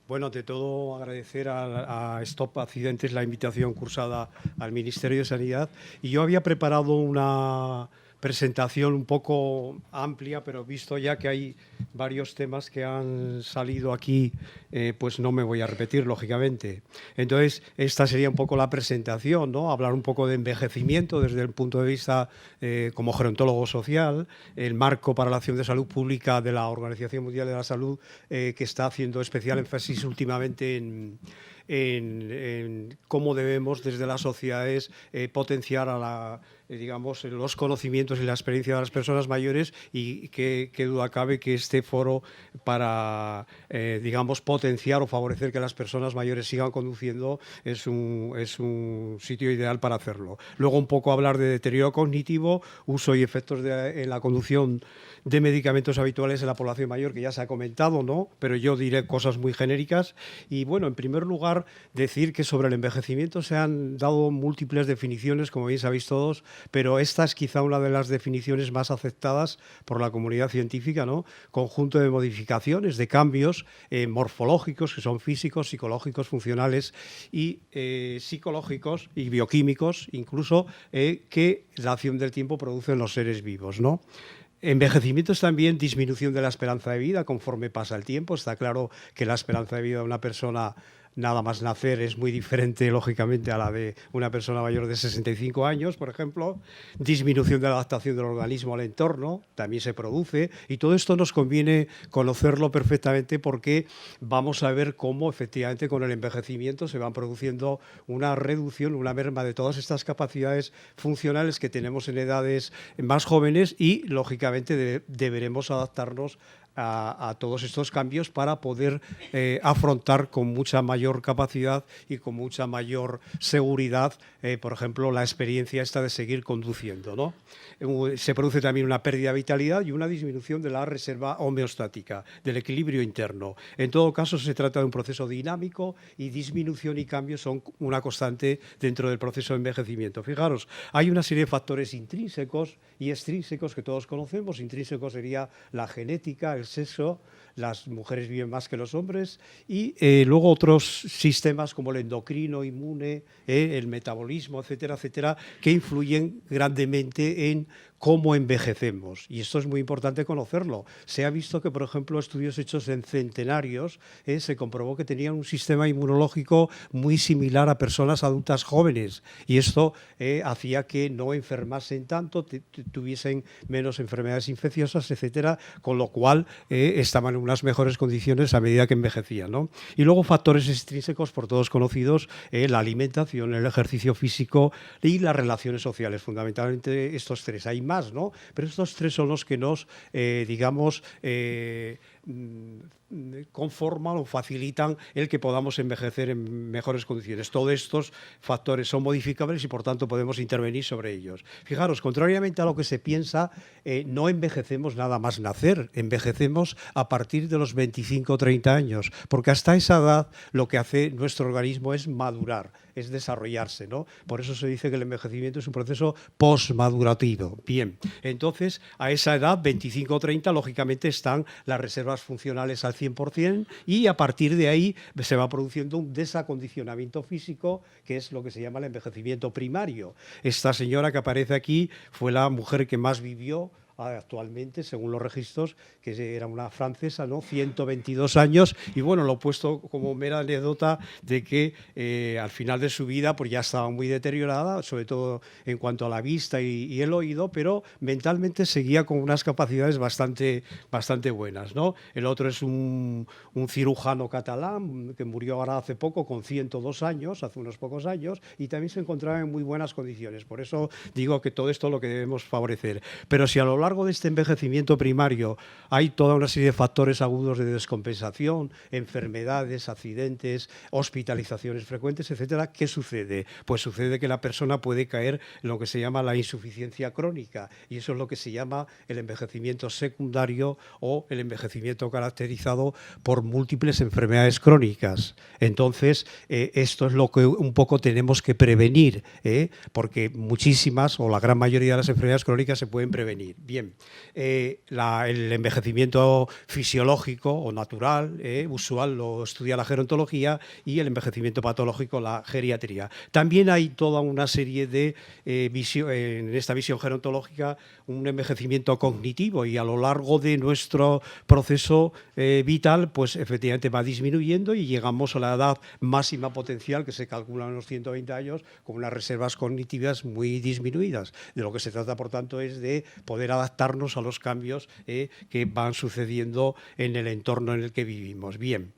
Bueno, ante todo agradecer a Stop Accidentes la invitación cursada al Ministerio de Sanidad. Y yo había preparado una presentación un poco amplia, pero visto ya que hay varios temas que han salido aquí, pues no me voy a repetir, lógicamente. Entonces, esta sería un poco la presentación, ¿no? Hablar un poco de envejecimiento desde el punto de vista como gerontólogo social, el marco para la acción de salud pública de la Organización Mundial de la Salud, que está haciendo especial énfasis últimamente en cómo debemos desde las sociedades potenciar digamos, los conocimientos y la experiencia de las personas mayores, y qué duda cabe que este foro para, digamos, potenciar o favorecer que las personas mayores sigan conduciendo es un sitio ideal para hacerlo. Luego un poco hablar de deterioro cognitivo, uso y efectos en la conducción de medicamentos habituales en la población mayor, que ya se ha comentado, ¿no? Pero yo diré cosas muy genéricas. Y bueno, en primer lugar, decir que sobre el envejecimiento se han dado múltiples definiciones, como bien sabéis todos, pero esta es quizá una de las definiciones más aceptadas por la comunidad científica, ¿no? Conjunto de modificaciones, de cambios morfológicos, que son físicos, psicológicos, funcionales y psicológicos y bioquímicos, incluso, que la acción del tiempo produce en los seres vivos, ¿no? Envejecimiento es también disminución de la esperanza de vida conforme pasa el tiempo. Está claro que la esperanza de vida de una persona nada más nacer es muy diferente, lógicamente, a la de una persona mayor de 65 años, por ejemplo. Disminución de la adaptación del organismo al entorno también se produce, y todo esto nos conviene conocerlo perfectamente, porque vamos a ver cómo efectivamente con el envejecimiento se van produciendo una reducción, una merma de todas estas capacidades funcionales que tenemos en edades más jóvenes, y lógicamente deberemos adaptarnos a todos estos cambios para poder afrontar con mucha mayor capacidad y con mucha mayor seguridad, por ejemplo, la experiencia esta de seguir conduciendo, ¿no? Se produce también una pérdida de vitalidad y una disminución de la reserva homeostática, del equilibrio interno. En todo caso, se trata de un proceso dinámico, y disminución y cambio son una constante dentro del proceso de envejecimiento. Fijaros, hay una serie de factores intrínsecos y extrínsecos que todos conocemos. Intrínseco sería la genética, el sexo, las mujeres viven más que los hombres, y luego otros sistemas como el endocrino, inmune, el metabolismo, etcétera, etcétera, que influyen grandemente en cómo envejecemos. Y esto es muy importante conocerlo. Se ha visto que, por ejemplo, estudios hechos en centenarios, se comprobó que tenían un sistema inmunológico muy similar a personas adultas jóvenes, y esto hacía que no enfermasen tanto, tuviesen menos enfermedades infecciosas, etcétera, con lo cual estaban en unas mejores condiciones a medida que envejecían, ¿no? Y luego factores extrínsecos por todos conocidos, la alimentación, el ejercicio físico y las relaciones sociales, fundamentalmente estos tres. Hay más, ¿no? Pero estos tres son los que nos, digamos, conforman o facilitan el que podamos envejecer en mejores condiciones. Todos estos factores son modificables y, por tanto, podemos intervenir sobre ellos. Fijaros, contrariamente a lo que se piensa, no envejecemos nada más nacer, envejecemos a partir de los 25 o 30 años, porque hasta esa edad lo que hace nuestro organismo es madurar, es desarrollarse, ¿no? Por eso se dice que el envejecimiento es un proceso postmadurativo. Bien, entonces, a esa edad, 25 o 30, lógicamente están las reservas funcionales al 100%, y a partir de ahí se va produciendo un desacondicionamiento físico, que es lo que se llama el envejecimiento primario. Esta señora que aparece aquí fue la mujer que más vivió actualmente, según los registros, que era una francesa, ¿no? 122 años, y bueno, lo he puesto como mera anécdota de que al final de su vida pues ya estaba muy deteriorada, sobre todo en cuanto a la vista y el oído, pero mentalmente seguía con unas capacidades bastante buenas, ¿no? El otro es un cirujano catalán que murió ahora hace poco con 102 años, hace unos pocos años, y también se encontraba en muy buenas condiciones. Por eso digo que todo esto es lo que debemos favorecer. Pero si a lo largo de este envejecimiento primario hay toda una serie de factores agudos de descompensación, enfermedades, accidentes, hospitalizaciones frecuentes, etcétera, ¿qué sucede? Pues sucede que la persona puede caer en lo que se llama la insuficiencia crónica, y eso es lo que se llama el envejecimiento secundario o el envejecimiento caracterizado por múltiples enfermedades crónicas. Entonces, esto es lo que un poco tenemos que prevenir, porque muchísimas o la gran mayoría de las enfermedades crónicas se pueden prevenir. Bien. Bien, el envejecimiento fisiológico o natural, usual, lo estudia la gerontología, y el envejecimiento patológico, la geriatría. También hay toda una serie de, en esta visión gerontológica, un envejecimiento cognitivo, y a lo largo de nuestro proceso vital, pues efectivamente va disminuyendo y llegamos a la edad máxima potencial, que se calcula en los 120 años, con unas reservas cognitivas muy disminuidas. De lo que se trata, por tanto, es de poder adaptarnos a los cambios que van sucediendo en el entorno en el que vivimos. Bien,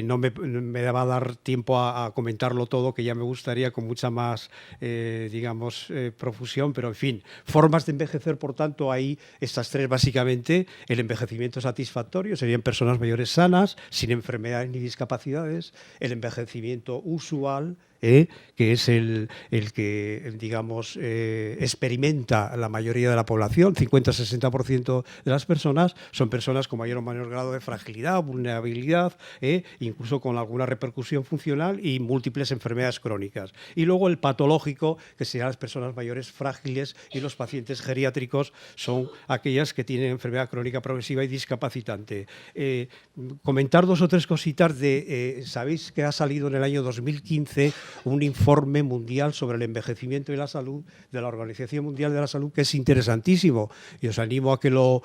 no me va a dar tiempo a comentarlo todo, que ya me gustaría con mucha más, digamos, profusión, pero en fin, formas de envejecer, por tanto, hay estas tres básicamente. El envejecimiento satisfactorio serían personas mayores sanas, sin enfermedades ni discapacidades. El envejecimiento usual, que es el que, digamos, experimenta la mayoría de la población, 50-60% de las personas, son personas con mayor o menor grado de fragilidad, vulnerabilidad, incluso con alguna repercusión funcional y múltiples enfermedades crónicas. Y luego el patológico, que serían las personas mayores frágiles, y los pacientes geriátricos son aquellas que tienen enfermedad crónica progresiva y discapacitante. Comentar dos o tres cositas de, sabéis que ha salido en el año 2015 un informe mundial sobre el envejecimiento y la salud de la Organización Mundial de la Salud, que es interesantísimo, y os animo a que lo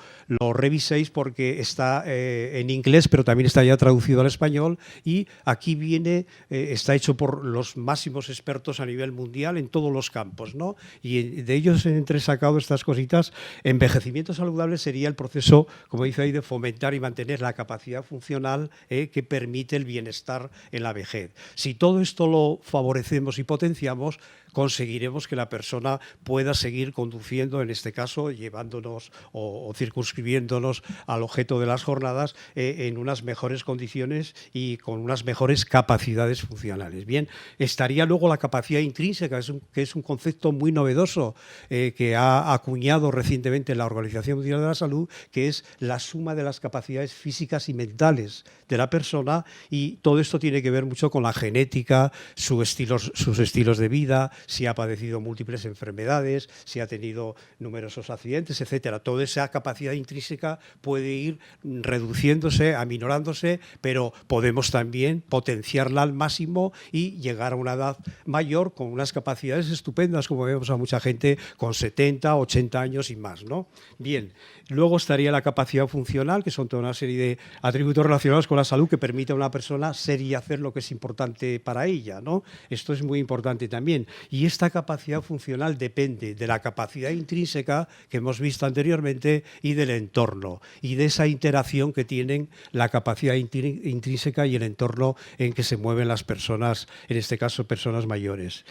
reviséis, porque está en inglés, pero también está ya traducido al español, y aquí viene, está hecho por los máximos expertos a nivel mundial en todos los campos, ¿no? Y de ellos he entresacado estas cositas. Envejecimiento saludable sería el proceso, como dice ahí, de fomentar y mantener la capacidad funcional que permite el bienestar en la vejez. Si todo esto lo favorecemos y potenciamos, conseguiremos que la persona pueda seguir conduciendo, en este caso llevándonos o circunscribiéndonos al objeto de las jornadas, en unas mejores condiciones y con unas mejores capacidades funcionales. Bien, estaría luego la capacidad intrínseca, que es un concepto muy novedoso que ha acuñado recientemente la Organización Mundial de la Salud, que es la suma de las capacidades físicas y mentales de la persona, y todo esto tiene que ver mucho con la genética, sus estilos de vida, si ha padecido múltiples enfermedades, si ha tenido numerosos accidentes, etcétera. Toda esa capacidad intrínseca puede ir reduciéndose, aminorándose, pero podemos también potenciarla al máximo y llegar a una edad mayor con unas capacidades estupendas, como vemos a mucha gente con 70, 80 años y más, ¿no? Bien, luego estaría la capacidad funcional, que son toda una serie de atributos relacionados con la salud que permite a una persona ser y hacer lo que es importante para ella, ¿no? Esto es muy importante también. Y esta capacidad funcional depende de la capacidad intrínseca que hemos visto anteriormente y del entorno, y de esa interacción que tienen la capacidad intrínseca y el entorno en que se mueven las personas, en este caso personas mayores.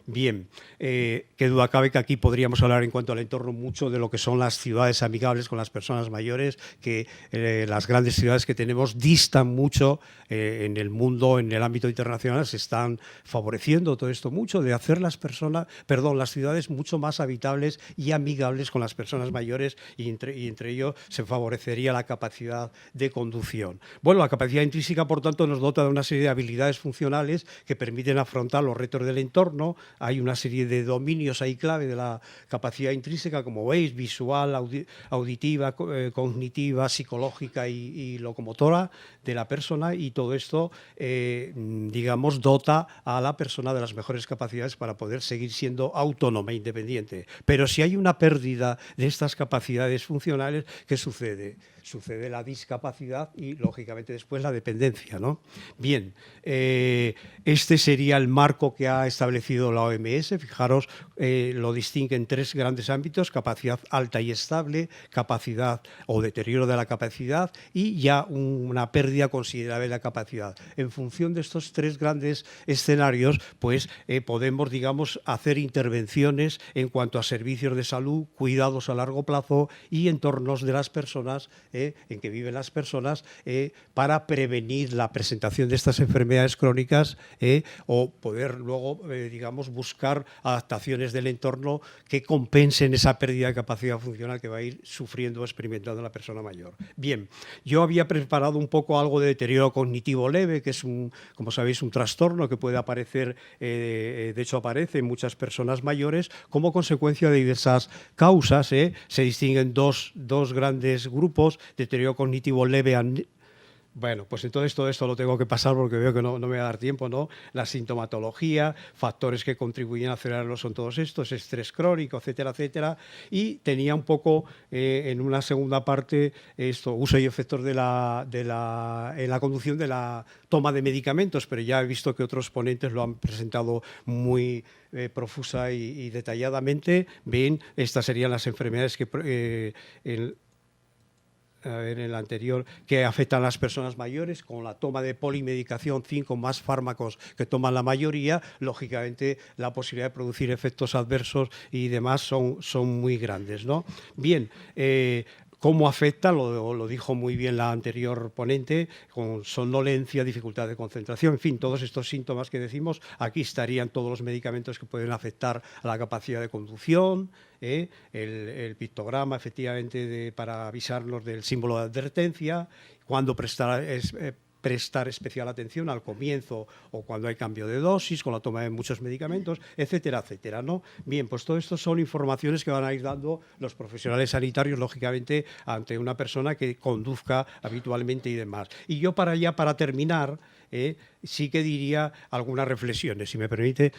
Bien, qué duda cabe que aquí podríamos hablar en cuanto al entorno mucho de lo que son las ciudades amigables con las personas mayores, que las grandes ciudades que tenemos distan mucho en el mundo, en el ámbito internacional, se están favoreciendo todo esto mucho, de hacer las ciudades mucho más habitables y amigables con las personas mayores, y entre ello se favorecería la capacidad de conducción. Bueno, la capacidad intrínseca, por tanto, nos dota de una serie de habilidades funcionales que permiten afrontar los retos del entorno. Hay una serie de dominios ahí clave de la capacidad intrínseca, como veis, visual, auditiva, cognitiva, psicológica y locomotora de la persona, y todo esto, digamos, dota a la persona de las mejores capacidades para poder seguir siendo autónoma e independiente. Pero si hay una pérdida de estas capacidades funcionales, ¿qué sucede? Sucede la discapacidad y, lógicamente, después la dependencia, ¿no? Bien, este sería el marco que ha establecido la OMS. Fijaros, lo distingue en tres grandes ámbitos: capacidad alta y estable, capacidad o deterioro de la capacidad, y ya una pérdida considerable de la capacidad. En función de estos tres grandes escenarios, pues podemos, digamos, hacer intervenciones en cuanto a servicios de salud, cuidados a largo plazo y entornos de las personas, en que viven las personas, para prevenir la presentación de estas enfermedades crónicas, o poder luego, digamos, buscar adaptaciones del entorno que compensen esa pérdida de capacidad funcional que va a ir sufriendo o experimentando la persona mayor. Bien, yo había preparado un poco algo de deterioro cognitivo leve, que es, como sabéis, un trastorno que puede aparecer, de hecho aparece en muchas personas mayores como consecuencia de esas causas. Se distinguen dos grandes grupos: deterioro cognitivo leve. Bueno, pues entonces todo esto lo tengo que pasar porque veo que no me va a dar tiempo, ¿no? La sintomatología, factores que contribuyen a acelerarlo son todos estos, estrés crónico, etcétera, etcétera. Y tenía un poco en una segunda parte esto, uso y efectos en la conducción de la toma de medicamentos, pero ya he visto que otros ponentes lo han presentado muy profusa y detalladamente. Bien, estas serían las enfermedades que en el anterior, que afectan a las personas mayores, con la toma de polimedicación, 5 más fármacos que toman la mayoría. Lógicamente la posibilidad de producir efectos adversos y demás son muy grandes, ¿no? Bien, ¿cómo afecta? Lo dijo muy bien la anterior ponente, con somnolencia, dificultad de concentración, en fin, todos estos síntomas que decimos. Aquí estarían todos los medicamentos que pueden afectar a la capacidad de conducción, el pictograma, efectivamente, para avisarnos del símbolo de advertencia, cuando prestar especial atención al comienzo o cuando hay cambio de dosis, con la toma de muchos medicamentos, etcétera, etcétera, ¿no? Bien, pues todo esto son informaciones que van a ir dando los profesionales sanitarios, lógicamente, ante una persona que conduzca habitualmente y demás. Y yo para terminar, sí que diría algunas reflexiones, si me permite.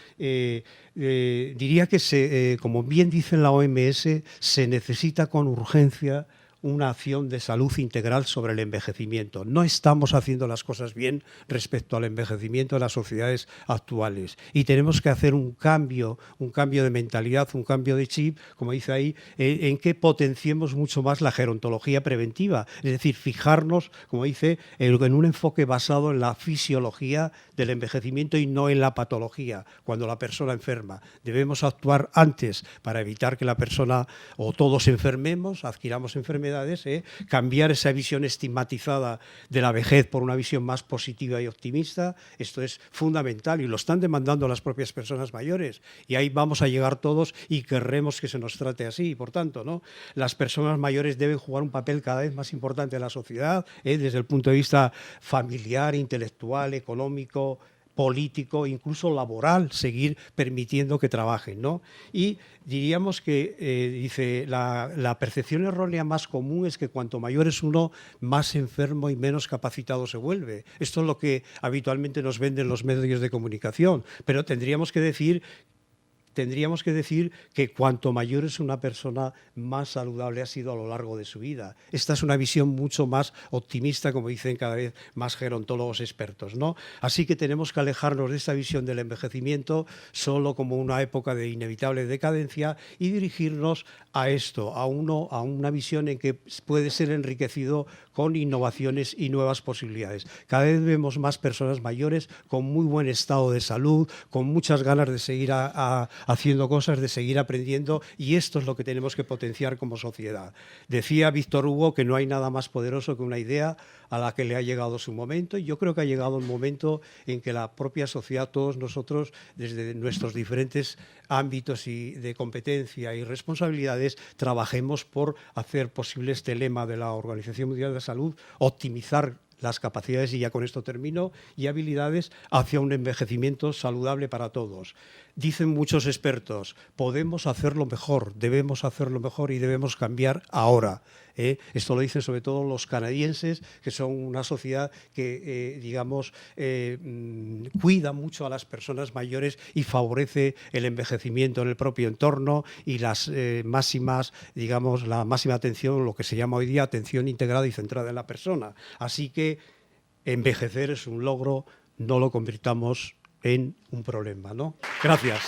Diría que, como bien dice la OMS, se necesita con urgencia una acción de salud integral sobre el envejecimiento. No estamos haciendo las cosas bien respecto al envejecimiento de las sociedades actuales y tenemos que hacer un cambio de mentalidad, un cambio de chip, como dice ahí, en que potenciemos mucho más la gerontología preventiva, es decir, fijarnos, como dice, en un enfoque basado en la fisiología del envejecimiento y no en la patología. Cuando la persona enferma, debemos actuar antes para evitar que la persona o todos enfermemos, adquiramos enfermedades. Cambiar esa visión estigmatizada de la vejez por una visión más positiva y optimista. Esto es fundamental y lo están demandando las propias personas mayores, y ahí vamos a llegar todos y querremos que se nos trate así. Por tanto, ¿no?, las personas mayores deben jugar un papel cada vez más importante en la sociedad, desde el punto de vista familiar, intelectual, económico, político, incluso laboral, seguir permitiendo que trabajen, ¿no? Y diríamos que, dice, la percepción errónea más común es que cuanto mayor es uno, más enfermo y menos capacitado se vuelve. Esto es lo que habitualmente nos venden los medios de comunicación, pero tendríamos que decir que cuanto mayor es una persona, más saludable ha sido a lo largo de su vida. Esta es una visión mucho más optimista, como dicen cada vez más gerontólogos expertos, ¿no? Así que tenemos que alejarnos de esta visión del envejecimiento solo como una época de inevitable decadencia y dirigirnos a esto, a una visión en que puede ser enriquecido con innovaciones y nuevas posibilidades. Cada vez vemos más personas mayores con muy buen estado de salud, con muchas ganas de seguir haciendo cosas, de seguir aprendiendo, y esto es lo que tenemos que potenciar como sociedad. Decía Víctor Hugo que no hay nada más poderoso que una idea a la que le ha llegado su momento, y yo creo que ha llegado un momento en que la propia sociedad, todos nosotros, desde nuestros diferentes ámbitos y de competencia y responsabilidades, trabajemos por hacer posible este lema de la Organización Mundial de la Salud: optimizar las capacidades, y ya con esto termino, y habilidades hacia un envejecimiento saludable para todos. Dicen muchos expertos, podemos hacerlo mejor, debemos hacerlo mejor y debemos cambiar ahora. Esto lo dicen sobre todo los canadienses, que son una sociedad que, cuida mucho a las personas mayores y favorece el envejecimiento en el propio entorno y la máxima atención, lo que se llama hoy día atención integrada y centrada en la persona. Así que envejecer es un logro, no lo convirtamos en un problema, ¿no? Gracias.